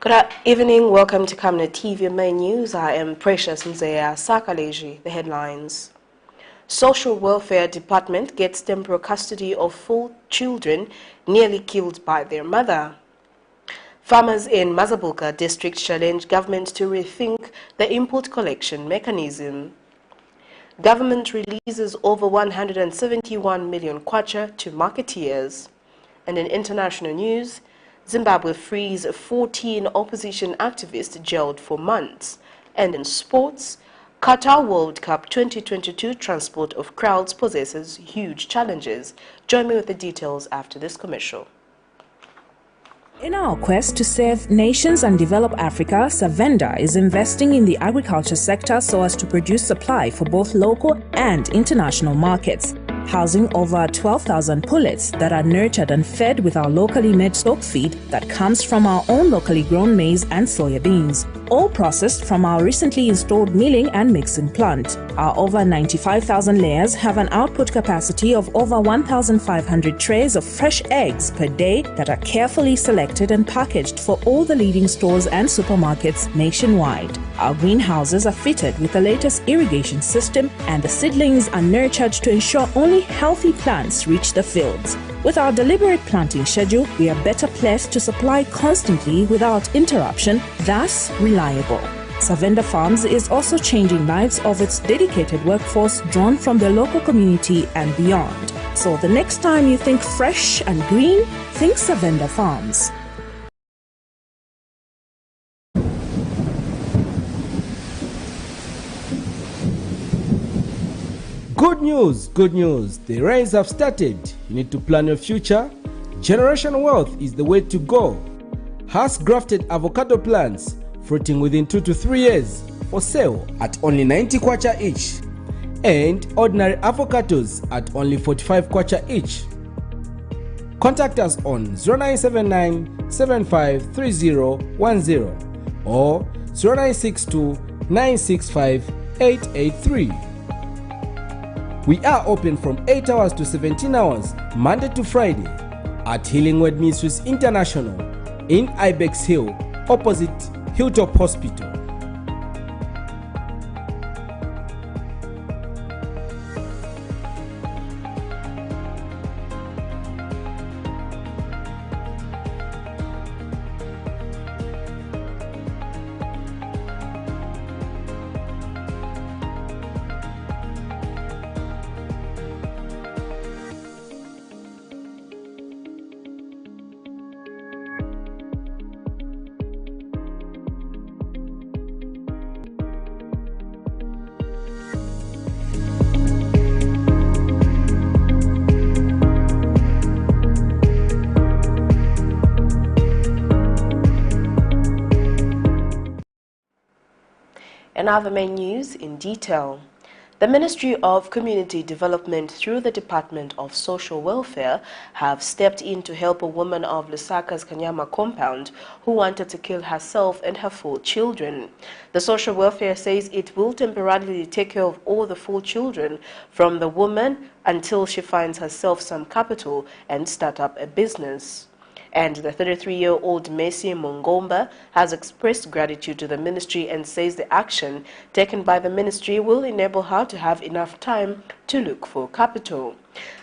Good evening, welcome to Camnet TV Main News. I am Precious Mzea Sakaleji. The headlines. Social Welfare Department gets temporary custody of 4 children nearly killed by their mother. Farmers in MAZABUKA district challenge government to rethink the import collection mechanism. Government releases over 171 million kwacha to marketeers. And in international news, Zimbabwe frees 14 opposition activists jailed for months. And in sports, Qatar World Cup 2022 transport of crowds possesses huge challenges. Join me with the details after this commercial. In our quest to serve nations and develop Africa, Savenda is investing in the agriculture sector so as to produce supply for both local and international markets, housing over 12,000 pullets that are nurtured and fed with our locally made stock feed that comes from our own locally grown maize and soya beans, all processed from our recently installed milling and mixing plant. Our over 95,000 layers have an output capacity of over 1,500 trays of fresh eggs per day that are carefully selected and packaged for all the leading stores and supermarkets nationwide. Our greenhouses are fitted with the latest irrigation system, and the seedlings are nurtured to ensure only healthy plants reach the fields. With our deliberate planting schedule, we are better placed to supply constantly without interruption, thus reliable. Savenda Farms is also changing lives of its dedicated workforce drawn from the local community and beyond. So the next time you think fresh and green, think Savenda Farms. Good news, good news. The rains have started. You need to plan your future. Generational wealth is the way to go. House-grafted avocado plants fruiting within 2 to 3 years for sale at only 90 kwacha each. And ordinary avocados at only 45 kwacha each. Contact us on 0979 753010 or 0962 965 883. We are open from 8 hours to 17 hours, Monday to Friday, at Healing Word Ministries International in Ibex Hill, opposite Hilltop Hospital. And other main news in detail. The Ministry of Community Development through the Department of Social Welfare have stepped in to help a woman of Lusaka's Kanyama compound who wanted to kill herself and her 4 children. The Social Welfare says it will temporarily take care of all the 4 children from the woman until she finds herself some capital and start up a business. And the 33-year-old Messi Mongomba has expressed gratitude to the ministry and says the action taken by the ministry will enable her to have enough time to look for capital.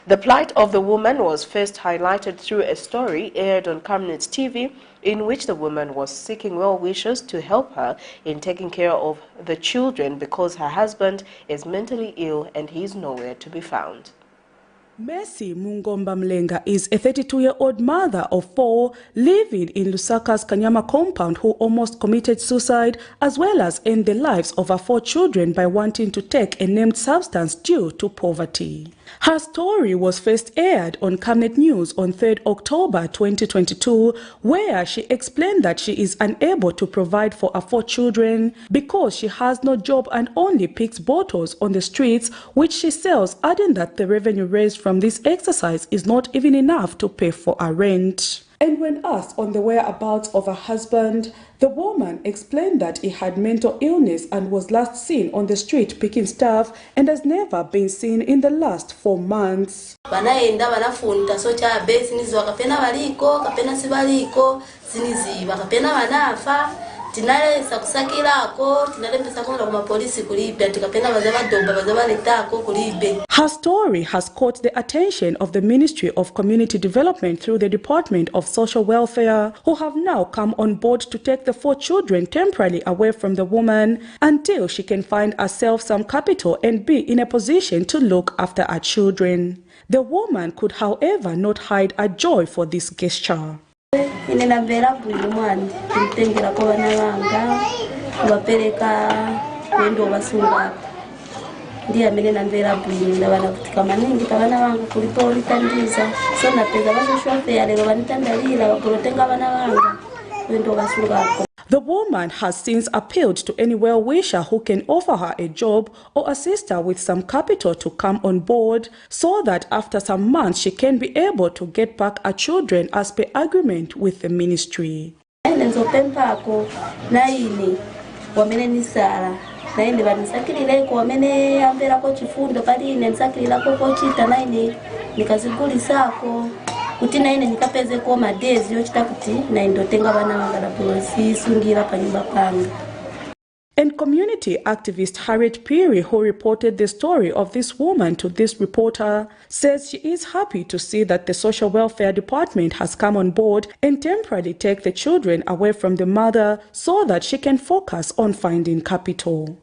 The plight of the woman was first highlighted through a story aired on Camnet TV in which the woman was seeking well-wishers to help her in taking care of the children because her husband is mentally ill and he is nowhere to be found. Messi Mungomba Mlenga is a 32-year-old mother of 4 living in Lusaka's Kanyama compound who almost committed suicide as well as end the lives of her 4 children by wanting to take a named substance due to poverty. Her story was first aired on Camnet News on 3rd October 2022, where she explained that she is unable to provide for her 4 children because she has no job and only picks bottles on the streets, which she sells, adding that the revenue raised from this exercise is not even enough to pay for her rent. And when asked on the whereabouts of her husband, the woman explained that he had mental illness and was last seen on the street picking stuff and has never been seen in the last 4 months. Banaenda banafunda so cha business wakapena baliko kapena sibaliko siniziba kapena banafa tinale sakusakirako tinale pesa kwa kuma polisi kulibe tikapena bazabadomba bazabaletako kulibe. Her story has caught the attention of the Ministry of Community Development through the Department of Social Welfare, who have now come on board to take the 4 children temporarily away from the woman until she can find herself some capital and be in a position to look after her children. The woman could, however, not hide her joy for this gesture. Inenambera bwimwandi intengera ko bana banga bapereka wendo basunga ndiye amene nambera bwimwe bana kutika maningi tabana banga kulipo litandiza so napeza bashoshwe ya lero banitandalira bakorotenga bana banga wendo basunga. The woman has since appealed to any well-wisher who can offer her a job or assist her with some capital to come on board so that after some months she can be able to get back her children as per agreement with the ministry. Kutina ine nikapeze kwa madezi yochita kuti na indotenga bana wangala polisi sungira panyumba panga. And community activist Harriet Peary, who reported the story of this woman to this reporter, says she is happy to see that the Social Welfare Department has come on board and temporarily take the children away from the mother so that she can focus on finding capital.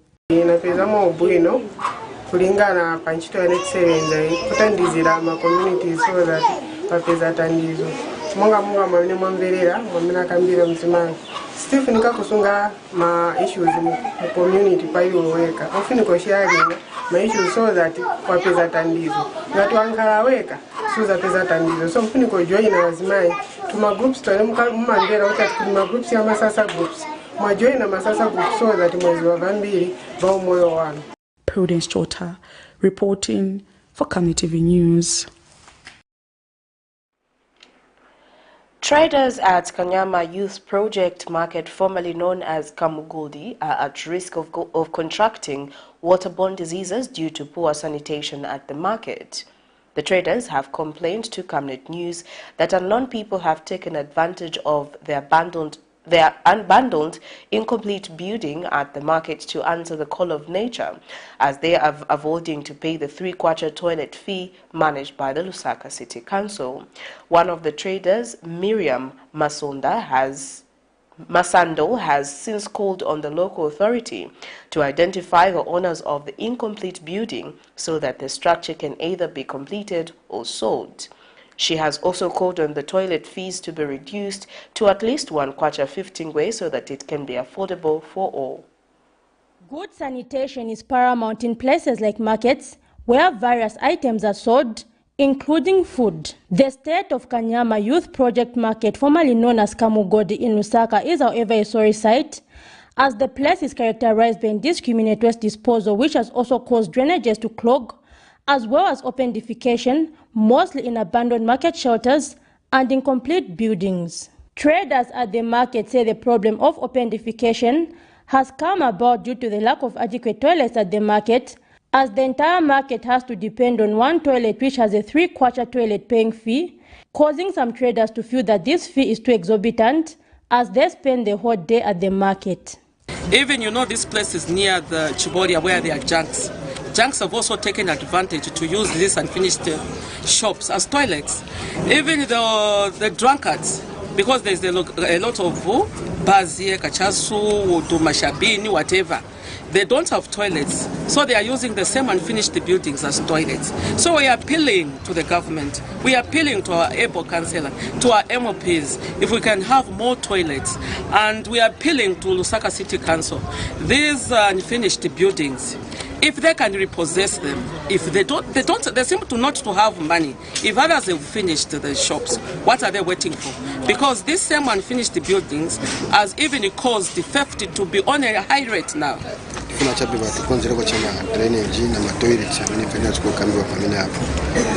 Kulingana panchito yanetsevenza kutandizira ma communities so that papeza tandizo munga mwamene mwamverera mwamene akambira mzimanga Steve nikakusunga ma issues mu community payo weka ofiniko sharing ma issues so that papeza tandizo ngati ankhala weka so that papeza tandizo so ofiniko join azimai tuma groups to mumandera kuti ma groups ya masasa groups ma join na masasa groups so that mwezi wa vambiri ba umoyo wanu. Prudence Chota reporting for Camnet TV News. Traders at Kanyama Youth Project Market, formerly known as Kamugodi, are at risk of contracting waterborne diseases due to poor sanitation at the market. The traders have complained to Camnet News that unknown people have taken advantage of their unbundled, incomplete building at the market to answer the call of nature, as they are avoiding to pay the 3 kwacha toilet fee managed by the Lusaka City Council. One of the traders, Miriam Masando, has since called on the local authority to identify the owners of the incomplete building so that the structure can either be completed or sold. She has also called on the toilet fees to be reduced to at least 1 kwacha 15 way so that it can be affordable for all. Good sanitation is paramount in places like markets where various items are sold, including food. The state of Kanyama Youth Project Market, formerly known as Kamugodi in Lusaka, is however a sorry sight, as the place is characterized by indiscriminate waste disposal, which has also caused drainages to clog, as well as open defecation, mostly in abandoned market shelters and incomplete buildings. Traders at the market say the problem of open defecation has come about due to the lack of adequate toilets at the market, as the entire market has to depend on one toilet which has a 3 kwacha toilet paying fee, causing some traders to feel that this fee is too exorbitant as they spend the whole day at the market. Even this place is near the Chiboria where there are junks. Junks have also taken advantage to use these unfinished shops as toilets. Even the drunkards, because there's a lot of bars here, Kachasu, Mashabini, whatever, they don't have toilets, so they are using the same unfinished buildings as toilets. So we are appealing to the government, we are appealing to our able councillor, to our MOPs, if we can have more toilets, and we are appealing to Lusaka City Council. These unfinished buildings, if they can repossess them, if they seem to not to have money. If others have finished the shops, what are they waiting for? Because these same unfinished buildings has even caused the theft to be on a high rate now. Kuna chapi batukonzera kwa chama drainage na matoilet amene fanya chiko kambiwa pamene hapo.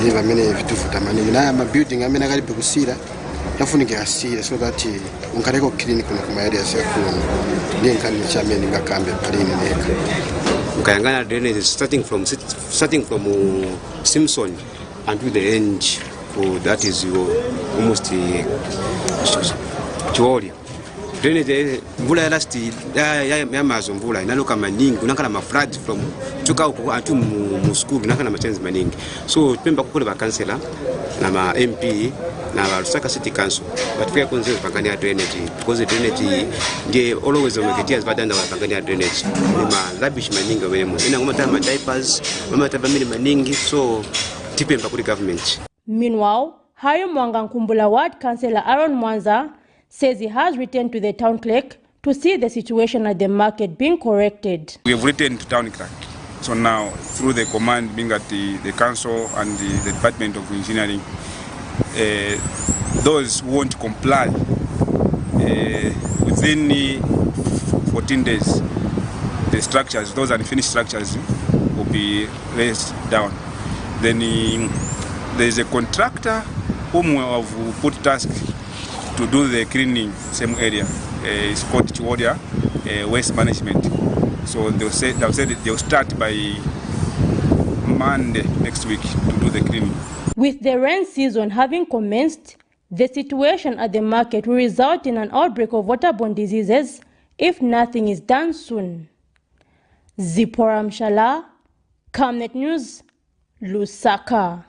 Ndiva amene vitu futamani. Na ma building amene kali pekusira nafunika asile so that unkaleko clinic kuna areas ya kuno ndiye nkani chairman ngakambe palini neka ukayangana drainage starting from Simpson until the end for that is almost Chiworia. Drainage mvula last ya mazo mvula inaloka maningi unakala maflood from tuka huko atu mu school unakala machanzi maningi. So tupemba kukule ba councillor na ma MP na ba Lusaka City Council batufika konzero pakania drainage because drainage ndiye always umeketia badanda wa pakania drainage ni ma rubbish maningi wemo ina ngomata ma diapers mama tabamini maningi so tipemba kuli government. Meanwhile, Hayo Mwanga Nkumbula Ward Councillor Aaron Mwanza says he has written to the town clerk to see the situation at the market being corrected. We have written to town clerk. So now, through the command being at the council and the Department of Engineering, those who won't comply within 14 days, the structures, those unfinished structures, will be raised down. Then there is a contractor whom we have put task to do the cleaning same area. It's called Chiworia Waste Management. So they'll say they'll start by Monday next week to do the cleaning. With the rain season having commenced, the situation at the market will result in an outbreak of waterborne diseases if nothing is done soon. Zipporah Mshala, Camnet News, Lusaka.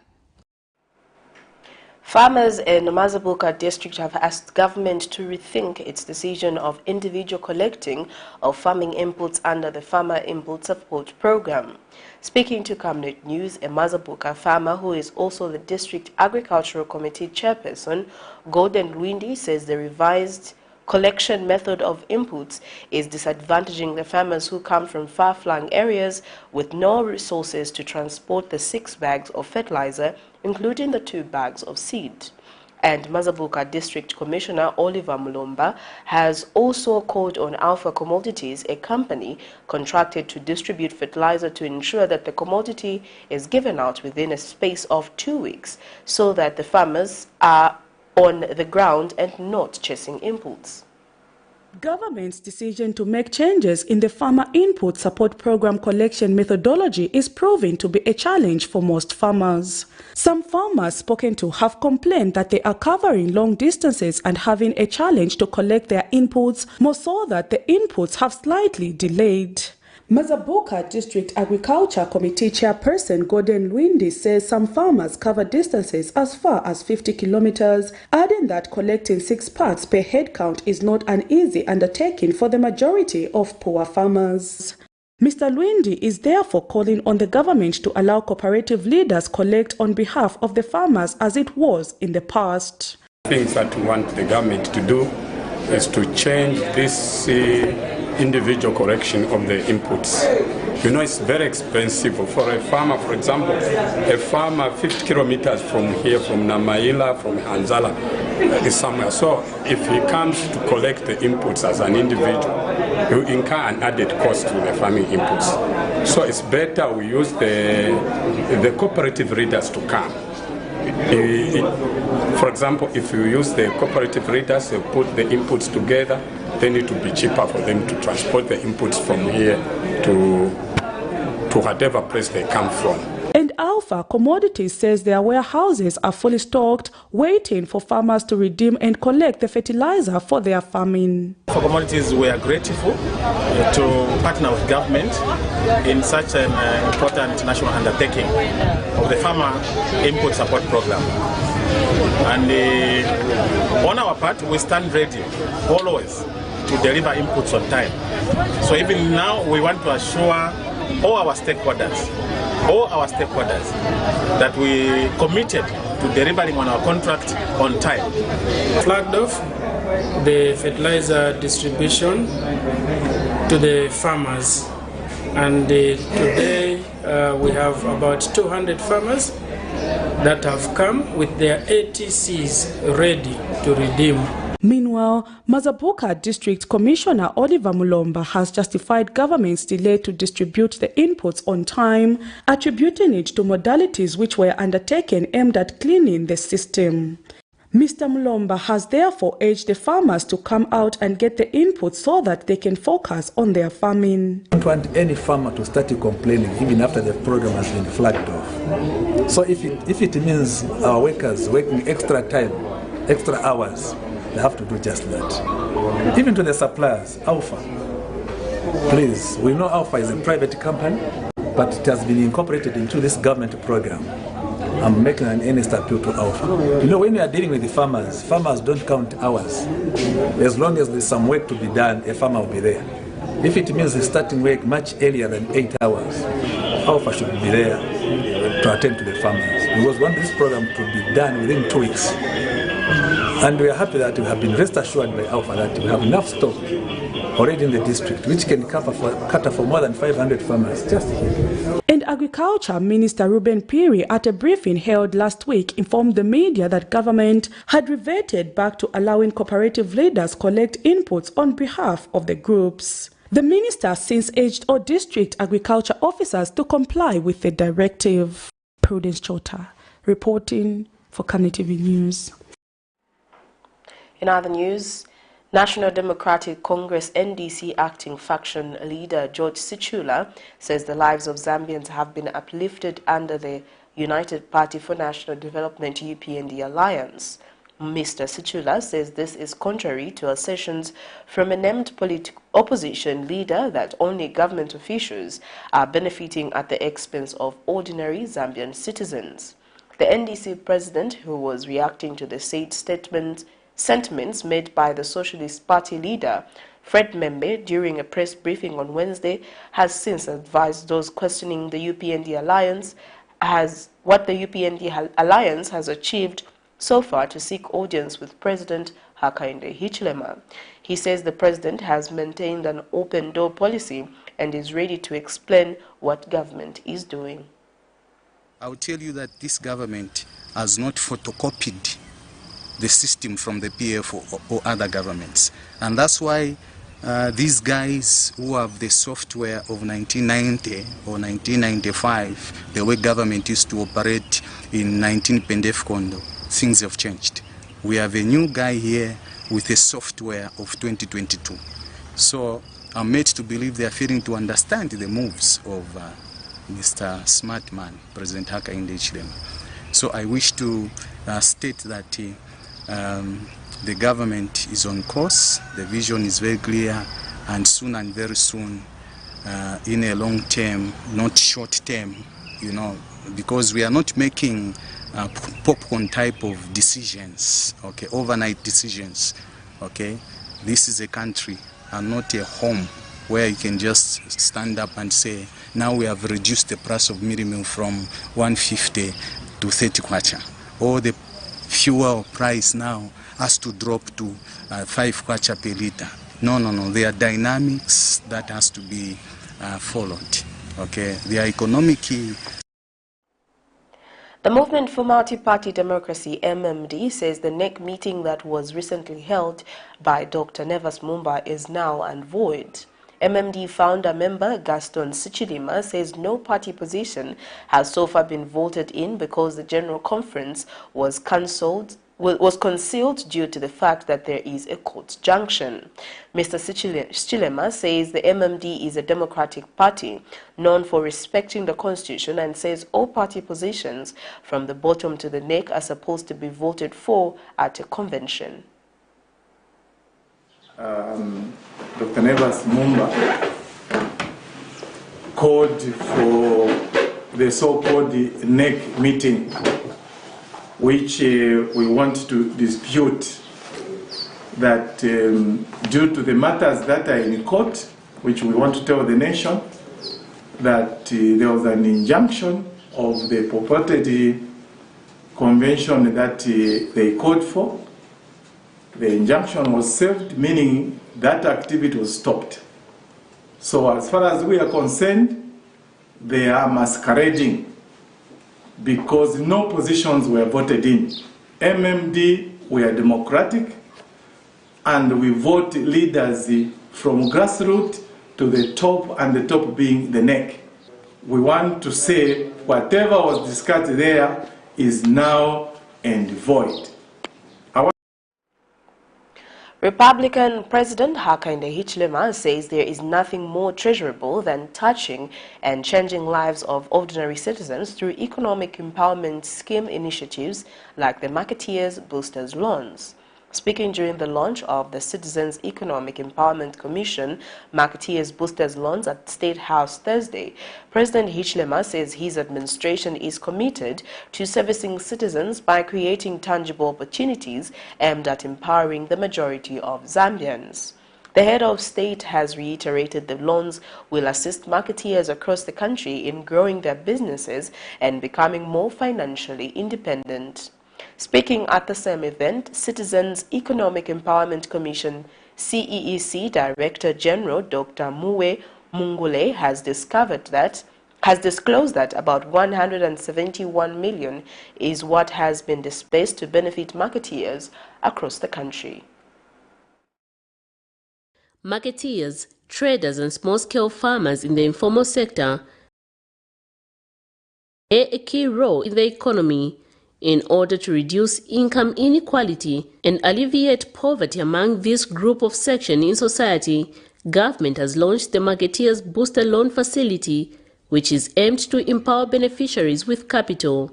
Farmers in MAZABUKA district have asked government to rethink its decision of individual collecting of farming inputs under the Farmer Input Support Program. Speaking to Camnet News, a MAZABUKA farmer who is also the District Agricultural Committee chairperson, Gordon Lwindi, says the revised collection method of inputs is disadvantaging the farmers who come from far-flung areas with no resources to transport the 6 bags of fertilizer, including the 2 bags of seed. And MAZABUKA District Commissioner Oliver Mulomba has also called on Alpha Commodities, a company contracted to distribute fertilizer, to ensure that the commodity is given out within a space of 2 weeks so that the farmers are on the ground and not chasing inputs. Government's decision to make changes in the Farmer Input Support Program collection methodology is proving to be a challenge for most farmers. Some farmers spoken to have complained that they are covering long distances and having a challenge to collect their inputs, more so that the inputs have slightly delayed. MAZABUKA District Agriculture Committee Chairperson Gordon Lwindi says some farmers cover distances as far as 50 kilometers, adding that collecting 6 parts per head count is not an easy undertaking for the majority of poor farmers. Mr. Lwindi is therefore calling on the government to allow cooperative leaders collect on behalf of the farmers as it was in the past. Things that we want the government to do is to change this individual collection of the inputs. You know, it's very expensive for a farmer. For example, a farmer 50 kilometers from here, from Namaila, from Hanzala, is somewhere. So if he comes to collect the inputs as an individual, he will incur an added cost to the farming inputs. So it's better we use the cooperative readers to come. For example, if you use the cooperative readers, they put the inputs together, then it will be cheaper for them to transport the inputs from here to whatever place they come from. And Alpha Commodities says their warehouses are fully stocked, waiting for farmers to redeem and collect the fertilizer for their farming. For Commodities, we are grateful to partner with government in such an important international undertaking of the Farmer Input Support Program. And on our part, we stand ready always to deliver inputs on time. So even now, we want to assure all our stakeholders that we committed to delivering on our contract on time. Flagged off the fertilizer distribution to the farmers, and today we have about 200 farmers that have come with their ATCs ready to redeem. Meanwhile, MAZABUKA District Commissioner Oliver Mulomba has justified government's delay to distribute the inputs on time, attributing it to modalities which were undertaken aimed at cleaning the system. Mr. Mulomba has therefore urged the farmers to come out and get the input so that they can focus on their farming. I don't want any farmer to start complaining even after the program has been flagged off. So if it means our workers working extra time, extra hours, they have to do just that. Even to the suppliers, Alpha. Please, we know Alpha is a private company, but it has been incorporated into this government program. I'm making an earnest appeal to Alpha. You know, when you are dealing with the farmers don't count hours. As long as there's some work to be done, a farmer will be there. If it means he's starting work much earlier than 8 hours, Alpha should be there to attend to the farmers. Because we want this program to be done within 2 weeks. And we are happy that we have been rest assured by Alpha that we have enough stock already in the district, which can cater for more than 500 farmers just here. And Agriculture Minister Ruben Piri, at a briefing held last week, informed the media that government had reverted back to allowing cooperative leaders collect inputs on behalf of the groups. The minister since urged all district agriculture officers to comply with the directive. Prudence Chota, reporting for Camnet TV News. In other news, National Democratic Congress NDC acting faction leader George Sichula says the lives of Zambians have been uplifted under the United Party for National Development UPND alliance. Mr. Sichula says this is contrary to assertions from a named opposition leader that only government officials are benefiting at the expense of ordinary Zambian citizens. The NDC president, who was reacting to the said sentiments made by the Socialist Party leader, Fred Membe, during a press briefing on Wednesday, has since advised those questioning the UPND alliance what the UPND alliance has achieved so far to seek audience with President Hakainde Hichilema. He says the president has maintained an open door policy and is ready to explain what government is doing. I will tell you that this government has not photocopied the system from the PF or other governments. And that's why these guys who have the software of 1990 or 1995, the way government used to operate in 19 Pendef Kondo, things have changed. We have a new guy here with a software of 2022. So I'm made to believe they are failing to understand the moves of Mr. Smartman, President Hakainde Hichilema. So I wish to state that the government is on course, the vision is very clear, and soon and very soon, in a long term, not short term, you know, because we are not making popcorn type of decisions, okay, overnight decisions, okay. This is a country and not a home where you can just stand up and say, now we have reduced the price of minimum from 150 to 30 kwacha, or the fuel price now has to drop to 5 kwacha per liter. No, there are dynamics that has to be followed. Okay, the economic. The Movement for Multi-Party Democracy, MMD, says the NEC meeting that was recently held by Dr. Nevas Mumba is now and void. MMD founder member Gaston Sichilima says no party position has so far been voted in because the General Conference was concealed due to the fact that there is a court junction. Mr. Sichilema says the MMD is a democratic party known for respecting the constitution and says all party positions from the bottom to the neck are supposed to be voted for at a convention. Dr. Nevas Mumba called for the so-called NEC meeting, which we want to dispute that due to the matters that are in court, which we want to tell the nation, that there was an injunction of the purported convention that they called for. The injunction was served, meaning that activity was stopped. So as far as we are concerned, they are masquerading because no positions were voted in. MMD, we are democratic, and we vote leaders from grassroots to the top, and the top being the NEC. We want to say whatever was discussed there is now and void. Republican President Hakainde Hichilema says there is nothing more treasurable than touching and changing lives of ordinary citizens through economic empowerment scheme initiatives like the Marketeers Boosters Loans. Speaking during the launch of the Citizens Economic Empowerment Commission Marketeers Boosters Loans at State House Thursday, President Hichilema says his administration is committed to servicing citizens by creating tangible opportunities aimed at empowering the majority of Zambians. The head of state has reiterated the loans will assist marketeers across the country in growing their businesses and becoming more financially independent. Speaking at the same event, Citizens Economic Empowerment Commission CEEC Director General Dr. Muwe Mungule has disclosed that about 171 million is what has been disbursed to benefit marketeers across the country. Marketeers, traders and small-scale farmers in the informal sector play a key role in the economy. In order to reduce income inequality and alleviate poverty among this group of sections in society, government has launched the Marketeers Booster Loan Facility, which is aimed to empower beneficiaries with capital.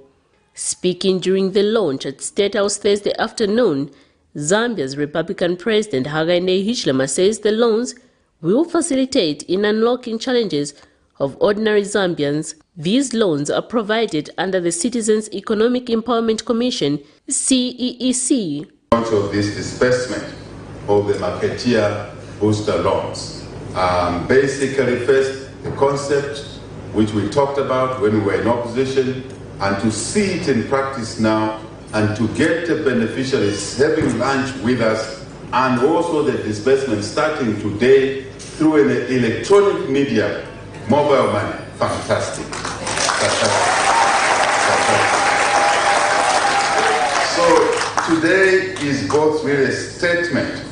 Speaking during the launch at State House Thursday afternoon, Zambia's Republican President Hakainde Hichilema says the loans will facilitate in unlocking challenges of ordinary Zambians. These loans are provided under the Citizens Economic Empowerment Commission, CEEC. Launch of this disbursement of the Marketeer Booster Loans. Basically, first, the concept which we talked about when we were in opposition, and to see it in practice now, and to get the beneficiaries having lunch with us, and also the disbursement starting today through an electronic media, mobile money. Fantastic. So today is both really a statement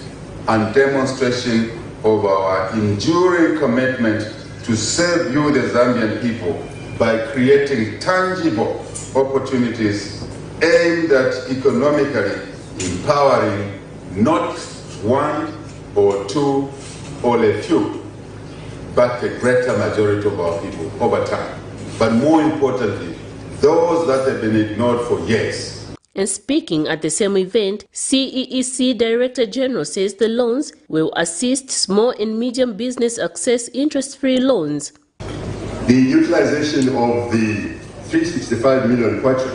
and demonstration of our enduring commitment to serve you, the Zambian people, by creating tangible opportunities aimed at economically empowering not one or two or a few, but the greater majority of our people over time. But more importantly, those that have been ignored for years. And speaking at the same event, CEEC Director General says the loans will assist small and medium business access interest-free loans. The utilization of the 365 million kwacha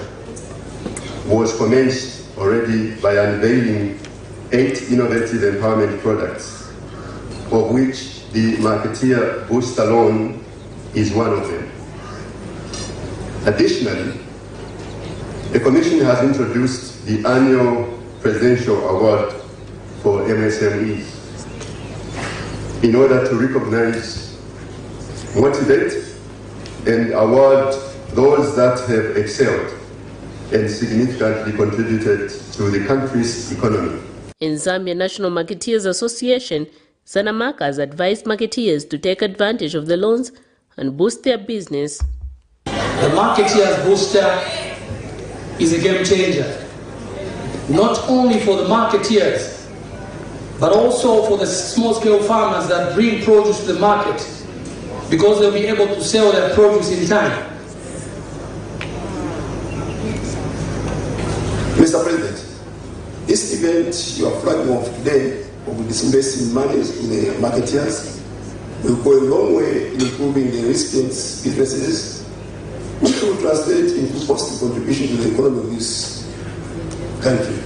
was commenced already by unveiling 8 innovative empowerment products, of which the Marketeer Booster Loan is one of them. Additionally, the Commission has introduced the annual Presidential Award for MSMEs in order to recognize, motivate, and award those that have excelled and significantly contributed to the country's economy. In Zambia National Marketeers Association, Zanamaka has advised marketeers to take advantage of the loans and boost their business. The Marketeers Booster is a game changer, not only for the marketeers, but also for the small-scale farmers that bring produce to the market, because they'll be able to sell their produce in time. Mr. President, this event you are flagging off today of disbursing money to the marketeers will go a long way in improving the recipients' businesses, which will translate into positive contribution to the economy of this country.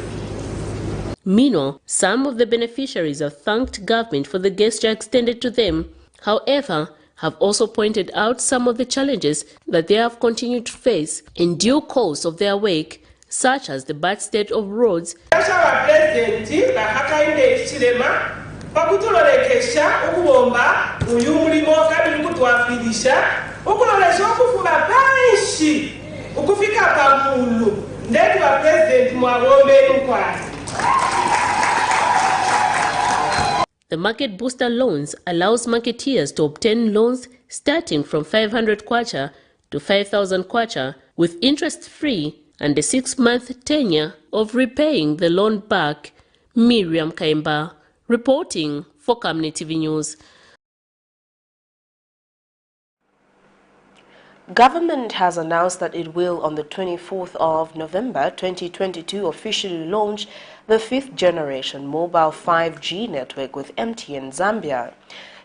Meanwhile, some of the beneficiaries have thanked government for the gesture extended to them. However, have also pointed out some of the challenges that they have continued to face in due course of their work, such as the bad state of roads, The Market Booster Loans allows marketeers to obtain loans starting from 500 kwacha to 5,000 kwacha with interest-free and a 6-month tenure of repaying the loan back. Miriam Kaimba, Reporting for Camnet TV News. Government has announced that it will, on the 24th of November 2022, officially launch the 5th generation mobile 5G network with MTN Zambia.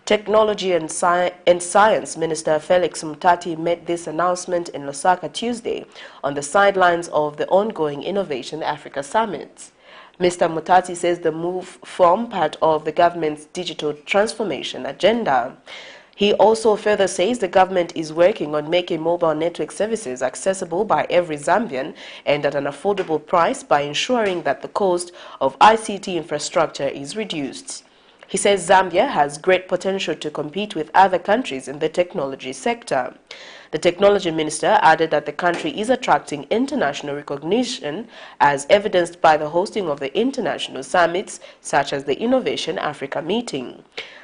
Technology and Science Minister Felix Mutati made this announcement in Lusaka Tuesday on the sidelines of the ongoing Innovation Africa Summit. Mr. Mutati says the move forms part of the government's digital transformation agenda. He also further says the government is working on making mobile network services accessible by every Zambian and at an affordable price by ensuring that the cost of ICT infrastructure is reduced. He says Zambia has great potential to compete with other countries in the technology sector. The technology minister added that the country is attracting international recognition as evidenced by the hosting of the international summits such as the Innovation Africa meeting.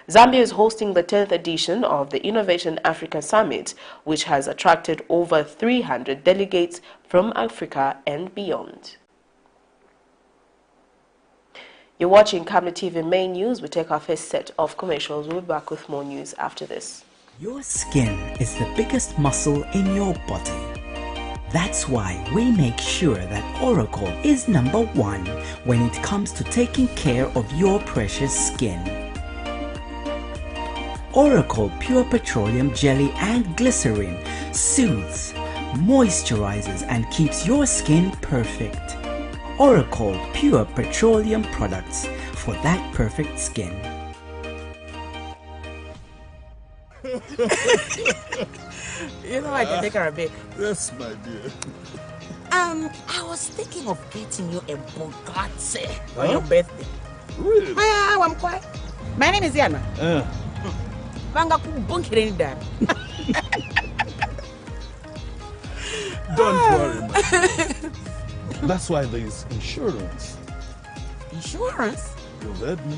Zambia is hosting the 10th edition of the Innovation Africa Summit, which has attracted over 300 delegates from Africa and beyond. You're watching Camnet TV Main News. We take our first set of commercials. We'll be back with more news after this. Your skin is the biggest muscle in your body. That's why we make sure that Oracle is #1 when it comes to taking care of your precious skin. Oracle Pure Petroleum Jelly and Glycerin soothes, moisturizes and keeps your skin perfect. Oracle Pure Petroleum products for that perfect skin. You know I can take her a bit. Yes, my dear. I was thinking of getting you a Bugatti for your birthday. Really? I'm quiet. My name is Yana. Don't worry, my dear. That's why there is insurance. Insurance? You heard me.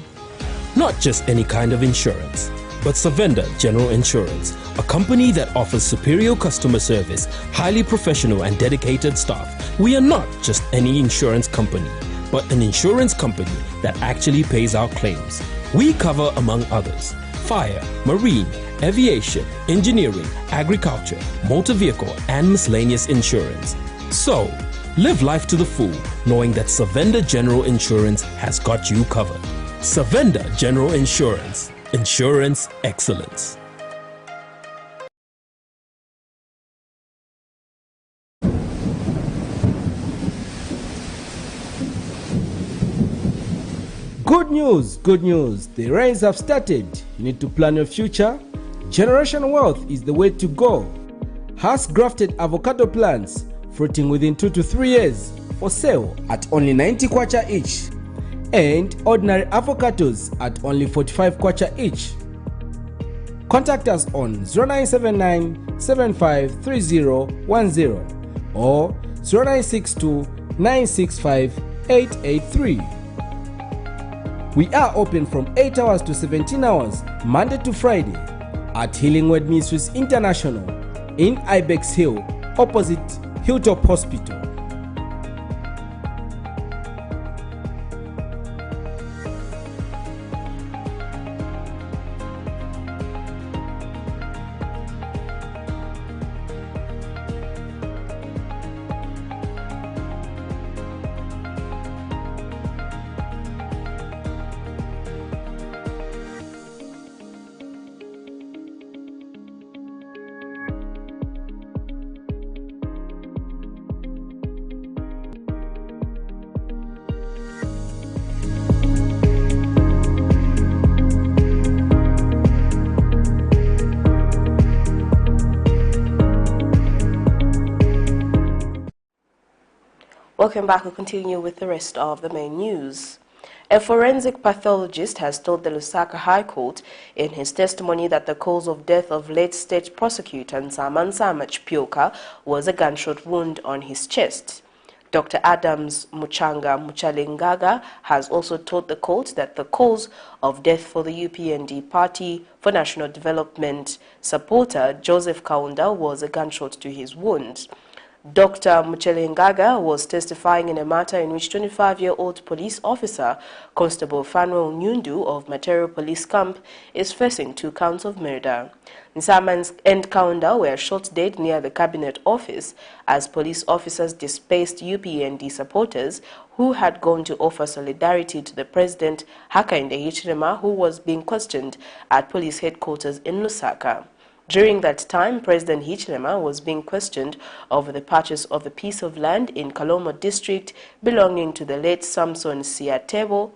Not just any kind of insurance, but Savenda General Insurance, a company that offers superior customer service, highly professional and dedicated staff. We are not just any insurance company, but an insurance company that actually pays our claims. We cover, among others, fire, marine, aviation, engineering, agriculture, motor vehicle, and miscellaneous insurance. So, live life to the full, knowing that Savenda General Insurance has got you covered. Savenda General Insurance. Insurance excellence. Good news, good news. The rains have started. You need to plan your future. Generational wealth is the way to go. Has grafted avocado plants fruiting within 2 to 3 years for sale at only 90 kwacha each, and ordinary avocados at only 45 kwacha each. Contact us on 0979 753010 or 0962 965 883. We are open from 8 hours to 17 hours Monday to Friday at Healing Word Ministries International in Ibex Hill opposite Hilltop Hospital. Welcome back. We'll continue with the rest of the main news. A forensic pathologist has told the Lusaka High Court in his testimony that the cause of death of late state prosecutor Nsamansa Chipioka was a gunshot wound on his chest. Dr. Adams Muchanga Muchalingaga has also told the court that the cause of death for the UPND Party for National Development supporter Joseph Kaunda was a gunshot to his wound. Dr. Muchelengaga was testifying in a matter in which 25-year-old police officer Constable Fanuel Nyundu of Matero Police Camp is facing 2 counts of murder. Nsama and Kaunda were shot dead near the cabinet office as police officers dispersed UPND supporters who had gone to offer solidarity to the president Hakainde Hichilema, who was being questioned at police headquarters in Lusaka. During that time, President Hichilema was being questioned over the purchase of a piece of land in Kalomo district belonging to the late Samson Siatembo,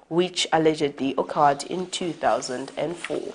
which allegedly occurred in 2004.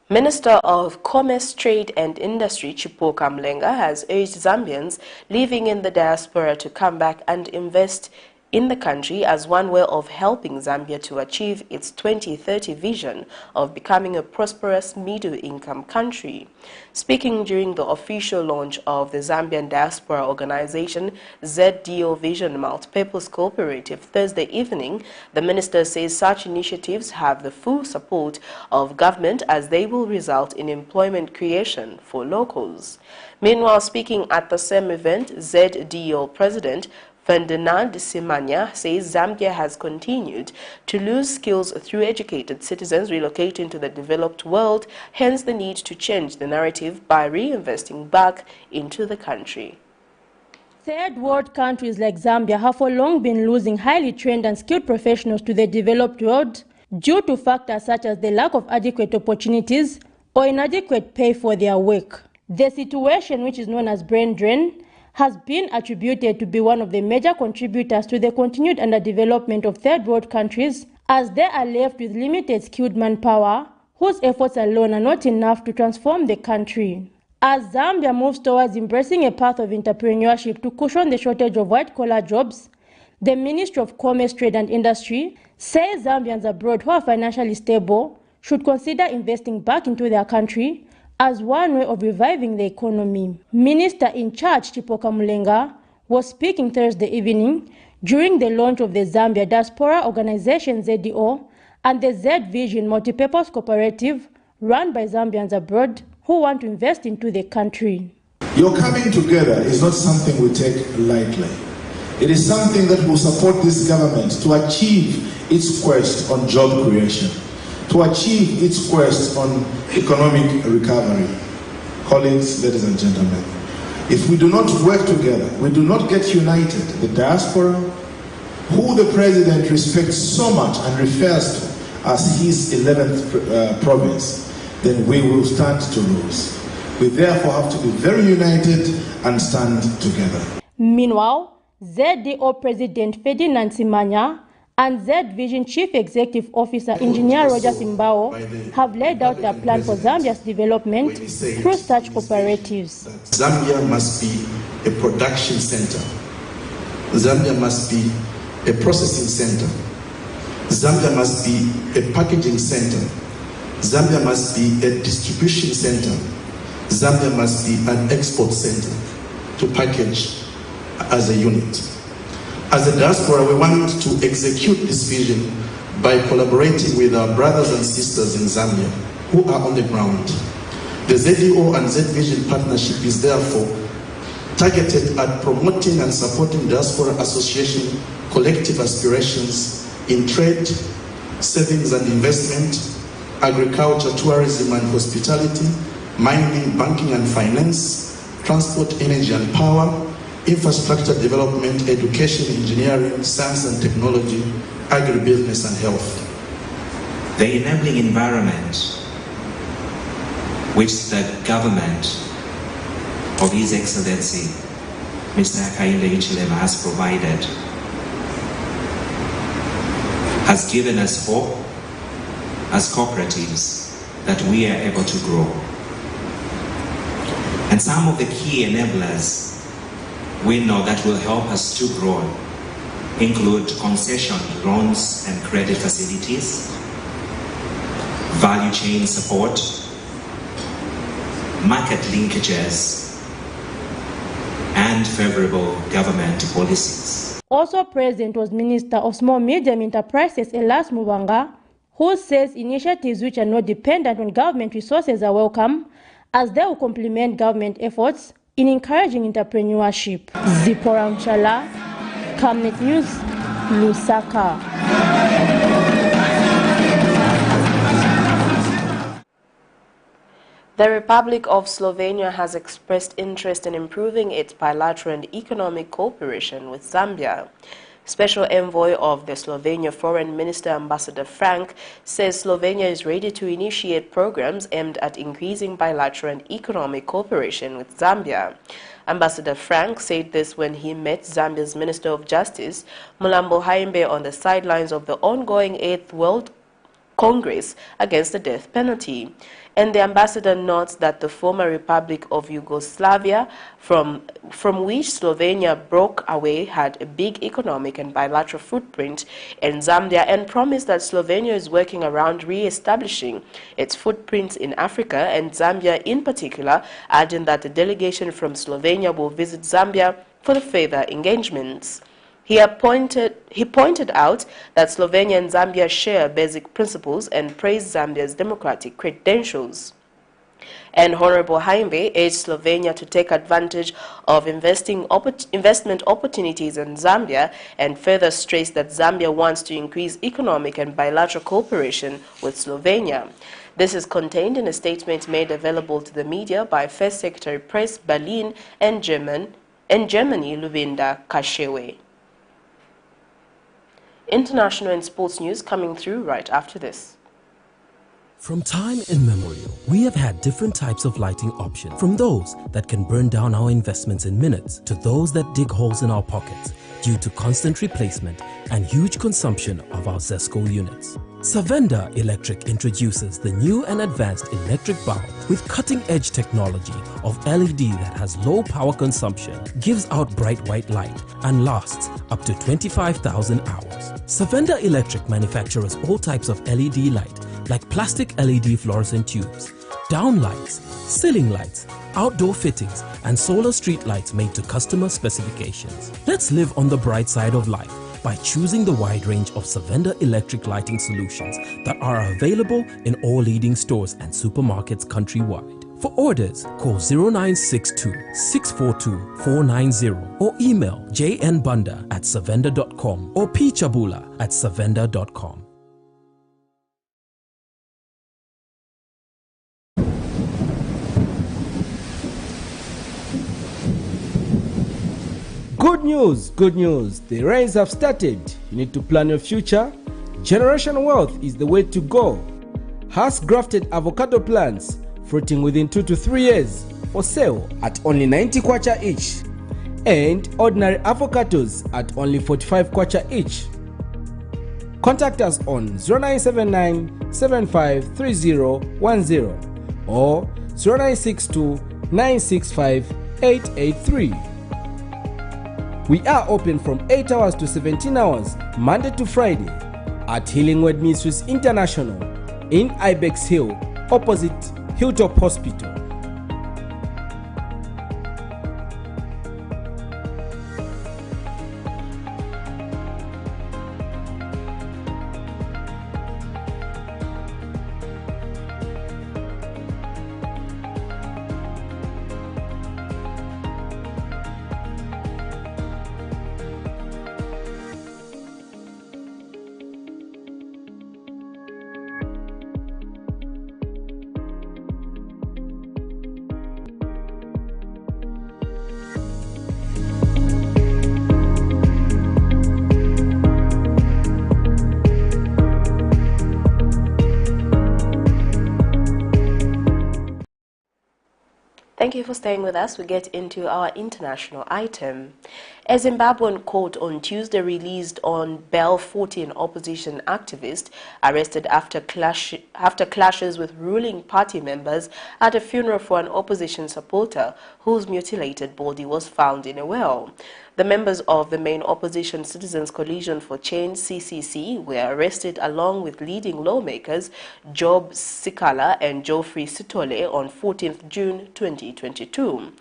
Minister of Commerce, Trade and Industry Chipoka Mlenga has urged Zambians living in the diaspora to come back and invest in the country as one way of helping Zambia to achieve its 2030 vision of becoming a prosperous middle-income country. Speaking during the official launch of the Zambian Diaspora Organization ZDO Vision Multipurpose Cooperative Thursday evening, the minister says such initiatives have the full support of government as they will result in employment creation for locals. Meanwhile, speaking at the same event, ZDO President Ferdinand Simanya says Zambia has continued to lose skills through educated citizens relocating to the developed world, hence the need to change the narrative by reinvesting back into the country. Third world countries like Zambia have for long been losing highly trained and skilled professionals to the developed world due to factors such as the lack of adequate opportunities or inadequate pay for their work. The situation, which is known as brain drain, has been attributed to be one of the major contributors to the continued underdevelopment of third world countries, as they are left with limited skilled manpower, whose efforts alone are not enough to transform the country. As Zambia moves towards embracing a path of entrepreneurship to cushion the shortage of white-collar jobs, the Ministry of Commerce, Trade and Industry says Zambians abroad who are financially stable should consider investing back into their country as one way of reviving the economy. Minister in charge Chipoka Mlenga was speaking Thursday evening during the launch of the Zambia Diaspora Organization ZDO and the Z Vision Multipurpose Cooperative run by Zambians abroad who want to invest into the country. Your coming together is not something we take lightly. It is something that will support this government to achieve its quest on job creation, to achieve its quest on economic recovery. Colleagues, ladies and gentlemen, if we do not work together, we do not get united, the diaspora, who the president respects so much and refers to as his 11th province, then we will stand to lose. We therefore have to be very united and stand together. Meanwhile, ZDO President Ferdinand Simanya and Z Vision Chief Executive Officer Engineer Roger Simbao have laid out their plan for Zambia's development through such cooperatives. Zambia must be a production center. Zambia must be a processing center. Zambia must be a packaging center. Zambia must be a distribution center. Zambia must be an export center to package as a unit. As a diaspora, we want to execute this vision by collaborating with our brothers and sisters in Zambia who are on the ground. The ZDO and Z Vision partnership is therefore targeted at promoting and supporting diaspora association collective aspirations in trade, savings and investment, agriculture, tourism and hospitality, mining, banking and finance, transport, energy and power, infrastructure development, education, engineering, science and technology, agribusiness and health. The enabling environment which the government of His Excellency Mr. Hakainde Hichilema has provided has given us hope as cooperatives that we are able to grow. And some of the key enablers we know that will help us to grow include concession loans and credit facilities, value chain support, market linkages, and favorable government policies. Also present was Minister of Small Medium Enterprises Elas Mubanga, who says initiatives which are not dependent on government resources are welcome, as they will complement government efforts in encouraging entrepreneurship. Zipporah Mchala, Camnet News, Lusaka. The Republic of Slovenia has expressed interest in improving its bilateral and economic cooperation with Zambia. Special Envoy of the Slovenia Foreign Minister Ambassador Frank says Slovenia is ready to initiate programs aimed at increasing bilateral and economic cooperation with Zambia. Ambassador Frank said this when he met Zambia's Minister of Justice, Mulambo Haimbe, on the sidelines of the ongoing 8th World Congress against the death penalty. And the ambassador notes that the former Republic of Yugoslavia, from which Slovenia broke away, had a big economic and bilateral footprint in Zambia, and promised that Slovenia is working around re-establishing its footprints in Africa and Zambia in particular, adding that the delegation from Slovenia will visit Zambia for the further engagements. He pointed out that Slovenia and Zambia share basic principles and praised Zambia's democratic credentials. And Honorable Haimbe urged Slovenia to take advantage of investment opportunities in Zambia and further stressed that Zambia wants to increase economic and bilateral cooperation with Slovenia. This is contained in a statement made available to the media by First Secretary Press Berlin and Germany Luvinda Kashewe. International and sports news coming through right after this. From time immemorial, we have had different types of lighting options, from those that can burn down our investments in minutes to those that dig holes in our pockets due to constant replacement and huge consumption of our ZESCO units. Savenda Electric introduces the new and advanced electric bulb with cutting-edge technology of LED that has low power consumption, gives out bright white light, and lasts up to 25,000 hours. Savenda Electric manufactures all types of LED light, like plastic LED fluorescent tubes, down lights, ceiling lights, outdoor fittings, and solar street lights made to customer specifications. Let's live on the bright side of life by choosing the wide range of Savenda electric lighting solutions that are available in all leading stores and supermarkets countrywide. For orders, call 0962-642-490 or email jnbunda@savenda.com or pchabula@savenda.com. Good news, the rains have started. You need to plan your future. Generation wealth is the way to go. House-grafted avocado plants fruiting within 2 to 3 years for sale at only 90 kwacha each, and ordinary avocados at only 45 kwacha each. Contact us on 0979 753010 or 0962 965 883. We are open from 8 hours to 17 hours, Monday to Friday, at Healing Word Ministries International in Ibex Hill, opposite Hilltop Hospital. Thank you for staying with us. We get into our international item. A Zimbabwean court on Tuesday released on bail 14 opposition activists arrested after clashes with ruling party members at a funeral for an opposition supporter whose mutilated body was found in a well. The members of the main opposition Citizens Coalition for Change (CCC) were arrested along with leading lawmakers Job Sikala and Geoffrey Sitole on 14th June 2022.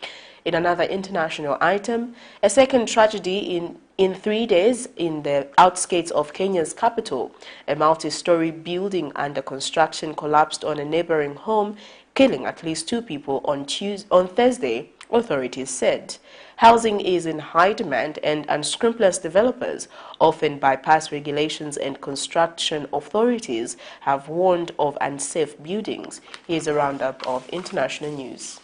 In another international item, a second tragedy in 3 days in the outskirts of Kenya's capital. A multi-story building under construction collapsed on a neighboring home, killing at least 2 people on Thursday, authorities said. Housing is in high demand and unscrupulous developers often bypass regulations, and construction authorities have warned of unsafe buildings. Here's a roundup of international news.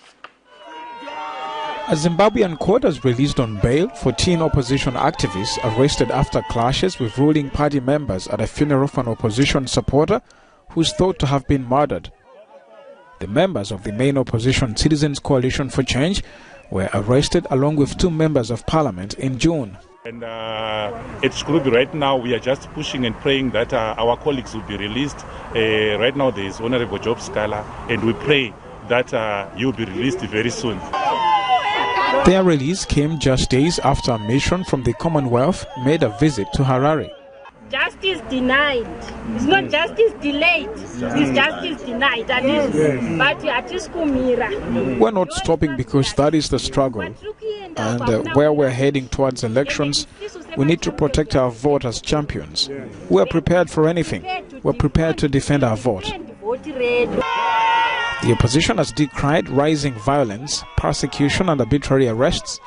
A Zimbabwean court has released on bail 14 opposition activists arrested after clashes with ruling party members at a funeral for an opposition supporter who is thought to have been murdered. The members of the main opposition Citizens Coalition for Change were arrested along with 2 members of parliament in June. And at Skrubi right now we are just pushing and praying that our colleagues will be released. Right now there is Honorable Job Scala, and we pray that he will be released very soon. Their release came just days after a mission from the Commonwealth made a visit to Harare. Justice denied. It's not justice delayed. It's justice denied. That is, We're not stopping because that is the struggle. And where we're heading towards elections, we need to protect our vote as champions. We're prepared for anything. We're prepared to defend our vote. The opposition has decried rising violence, persecution and arbitrary arrests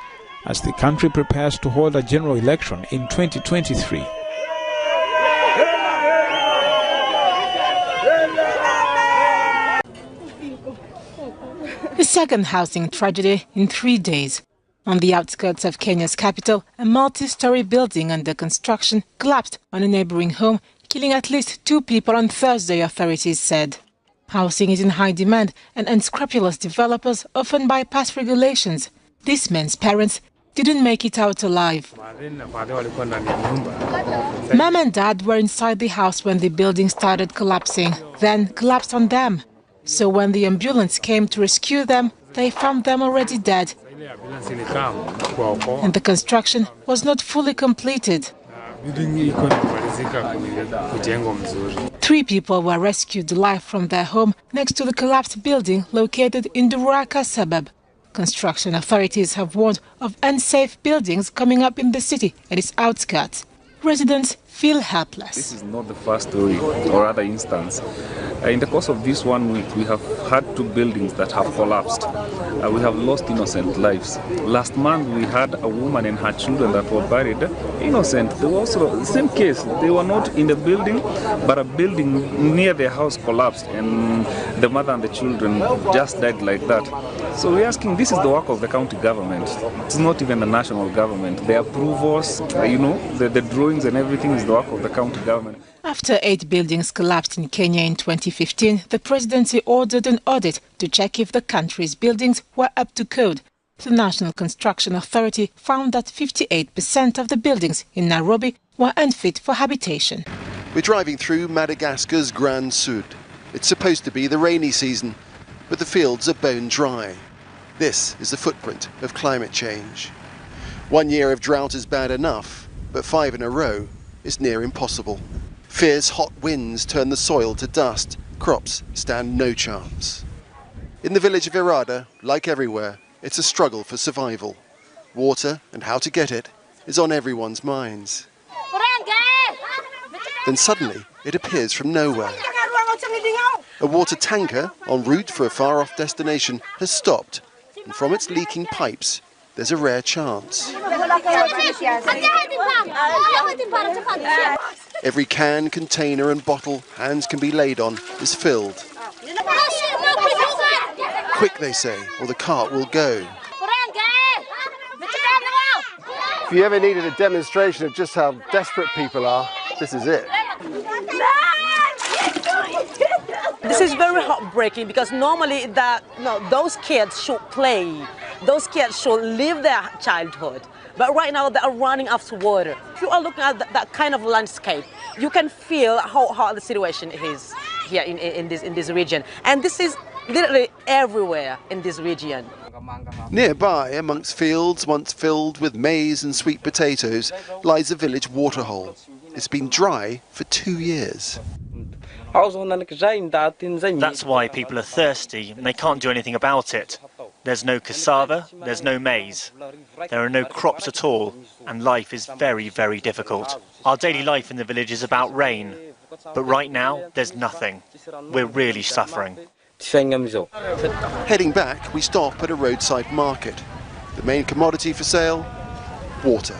as the country prepares to hold a general election in 2023. The second housing tragedy in 3 days. On the outskirts of Kenya's capital, a multi-story building under construction collapsed on a neighboring home, killing at least 2 people on Thursday, authorities said. Housing is in high demand and unscrupulous developers often bypass regulations. This man's parents didn't make it out alive. Mom and Dad were inside the house when the building started collapsing, then collapsed on them. So when the ambulance came to rescue them, they found them already dead. And the construction was not fully completed. 3 people were rescued alive from their home next to the collapsed building located in the Ruaka suburb. Construction authorities have warned of unsafe buildings coming up in the city and its outskirts. Residents feel helpless. This is not the first story or other instance. In the course of this 1 week, we have had 2 buildings that have collapsed. We have lost innocent lives. Last month, we had a woman and her children that were buried innocent. There was also the same case. They were not in the building, but a building near their house collapsed, and the mother and the children just died like that. So we're asking, this is the work of the county government. It's not even the national government. The approvals, the drawings and everything is the work of the county government. After 8 buildings collapsed in Kenya in 2015, the presidency ordered an audit to check if the country's buildings were up to code. The National Construction Authority found that 58% of the buildings in Nairobi were unfit for habitation. We're driving through Madagascar's Grand Sud. It's supposed to be the rainy season, but the fields are bone dry. This is the footprint of climate change. 1 year of drought is bad enough, but 5 in a row is near impossible. Fierce hot winds turn the soil to dust. Crops stand no chance. In the village of Irada, like everywhere, it's a struggle for survival. Water and how to get it is on everyone's minds. Then suddenly it appears from nowhere. A water tanker en route for a far-off destination has stopped, and from its leaking pipes there's a rare chance. Every can, container and bottle hands can be laid on is filled. Quick, they say, or the cart will go. If you ever needed a demonstration of just how desperate people are, this is it. This is very heartbreaking because normally those kids should play. Those kids should live their childhood. But right now they are running after water. If you are looking at that kind of landscape, you can feel how hard the situation is here in this region. And this is literally everywhere in this region. Nearby, amongst fields once filled with maize and sweet potatoes, lies a village waterhole. It's been dry for 2 years. That's why people are thirsty and they can't do anything about it. There's no cassava, there's no maize. There are no crops at all, and life is very, very difficult. Our daily life in the village is about rain, but right now there's nothing. We're really suffering. Heading back, we stop at a roadside market. The main commodity for sale, water.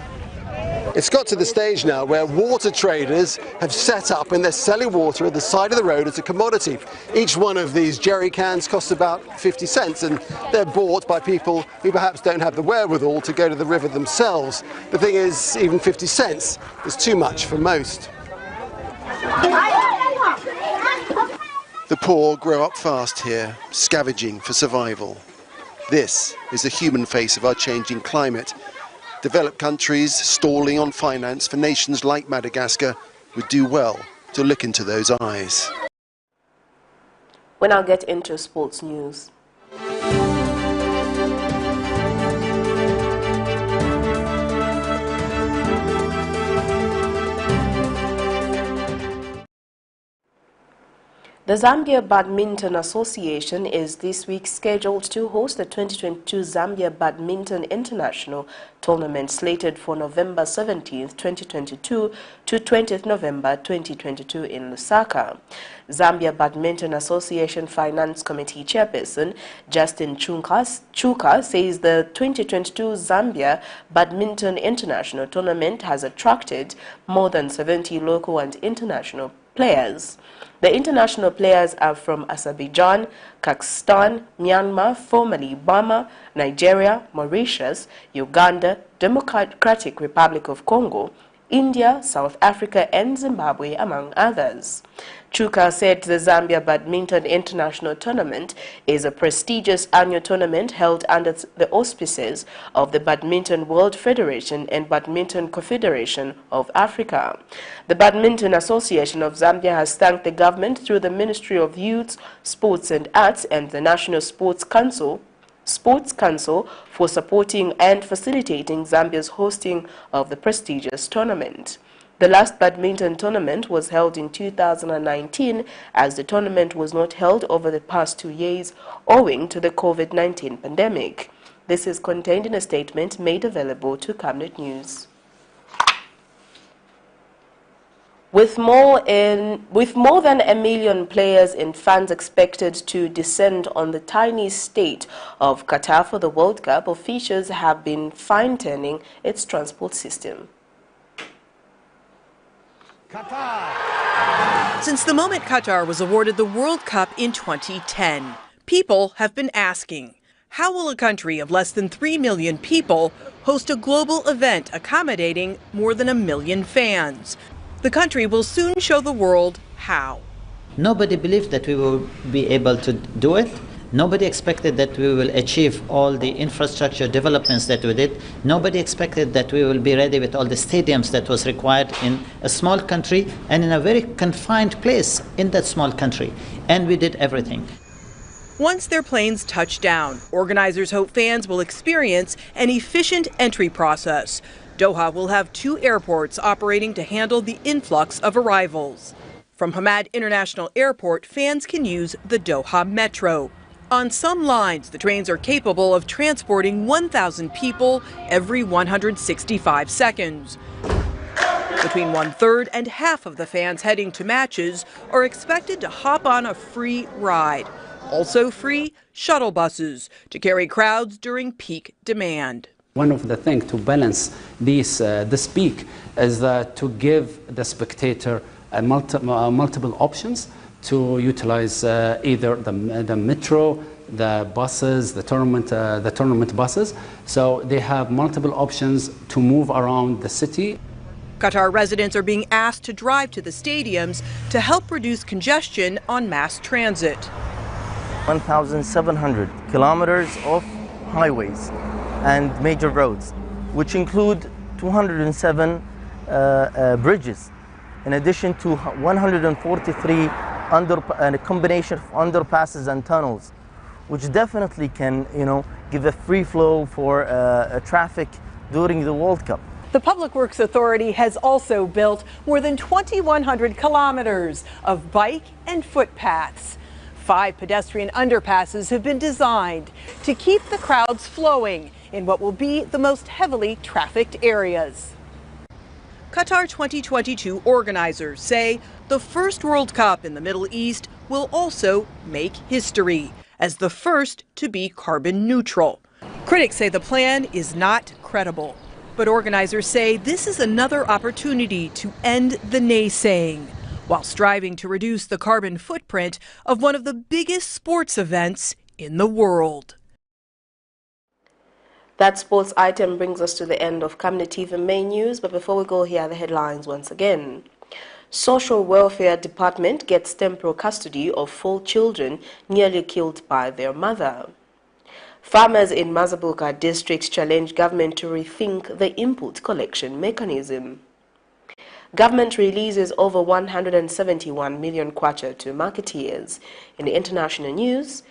It's got to the stage now where water traders have set up and they're selling water at the side of the road as a commodity. Each one of these jerry cans costs about 50 cents and they're bought by people who perhaps don't have the wherewithal to go to the river themselves. The thing is, even 50 cents is too much for most. The poor grow up fast here, scavenging for survival. This is the human face of our changing climate. Developed countries stalling on finance for nations like Madagascar would do well to look into those eyes. We now get into sports news. The Zambia Badminton Association is this week scheduled to host the 2022 Zambia Badminton International Tournament slated for November 17th, 2022 to 20th November 2022 in Lusaka. Zambia Badminton Association Finance Committee Chairperson Justin Chuka says the 2022 Zambia Badminton International Tournament has attracted more than 70 local and international players. The international players are from Azerbaijan, Kazakhstan, Myanmar, formerly Burma, Nigeria, Mauritius, Uganda, Democratic Republic of Congo, India, South Africa and Zimbabwe, among others. Chuka said the Zambia Badminton International Tournament is a prestigious annual tournament held under the auspices of the Badminton World Federation and Badminton Confederation of Africa. The Badminton Association of Zambia has thanked the government through the Ministry of Youth, Sports and Arts and the National Sports Council for supporting and facilitating Zambia's hosting of the prestigious tournament. The last badminton tournament was held in 2019 as the tournament was not held over the past 2 years owing to the COVID-19 pandemic. This is contained in a statement made available to Camnet News. With more than 1 million players and fans expected to descend on the tiny state of Qatar for the World Cup, officials have been fine-tuning its transport system. Since the moment Qatar was awarded the World Cup in 2010, people have been asking, how will a country of less than 3 million people host a global event accommodating more than 1 million fans? The country will soon show the world how. Nobody believed that we will be able to do it. Nobody expected that we will achieve all the infrastructure developments that we did. Nobody expected that we will be ready with all the stadiums that was required in a small country and in a very confined place in that small country. And we did everything. Once their planes touch down, organizers hope fans will experience an efficient entry process. Doha will have 2 airports operating to handle the influx of arrivals. From Hamad International Airport, fans can use the Doha Metro. On some lines, the trains are capable of transporting 1,000 people every 165 seconds. Between 1/3 and half of the fans heading to matches are expected to hop on a free ride. Also free, shuttle buses to carry crowds during peak demand. One of the things to balance this peak is to give the spectator multiple options to utilize either the metro, the buses, the tournament buses. So they have multiple options to move around the city. Qatar residents are being asked to drive to the stadiums to help reduce congestion on mass transit. 1,700 kilometers of highways and major roads, which include 207 bridges, in addition to 143 a combination of underpasses and tunnels, which definitely can, give a free flow for traffic during the World Cup. The Public Works Authority has also built more than 2,100 kilometers of bike and footpaths. 5 pedestrian underpasses have been designed to keep the crowds flowing in what will be the most heavily trafficked areas. Qatar 2022 organizers say the first World Cup in the Middle East will also make history as the first to be carbon neutral. Critics say the plan is not credible, but organizers say this is another opportunity to end the naysaying while striving to reduce the carbon footprint of one of the biggest sports events in the world. That sports item brings us to the end of Camnet TV main news, but before we go, here are the headlines once again. Social Welfare Department gets temporal custody of 4 children nearly killed by their mother. Farmers in MAZABUKA district challenge government to rethink the input collection mechanism. Government releases over 171 million kwacha to marketeers. In the international news,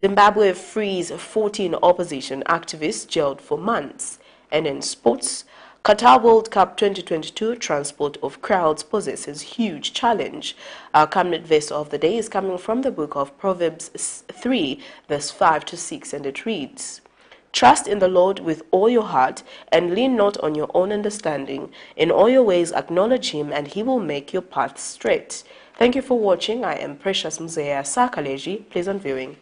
Zimbabwe frees 14 opposition activists jailed for months. And in sports, Qatar World Cup 2022 transport of crowds possesses huge challenge. Our Camnet verse of the day is coming from the book of Proverbs 3, verse 5 to 6, and it reads, "Trust in the Lord with all your heart and lean not on your own understanding. In all your ways acknowledge him and he will make your paths straight." Thank you for watching. I am Precious Mzea Sakaleji. Pleasant viewing.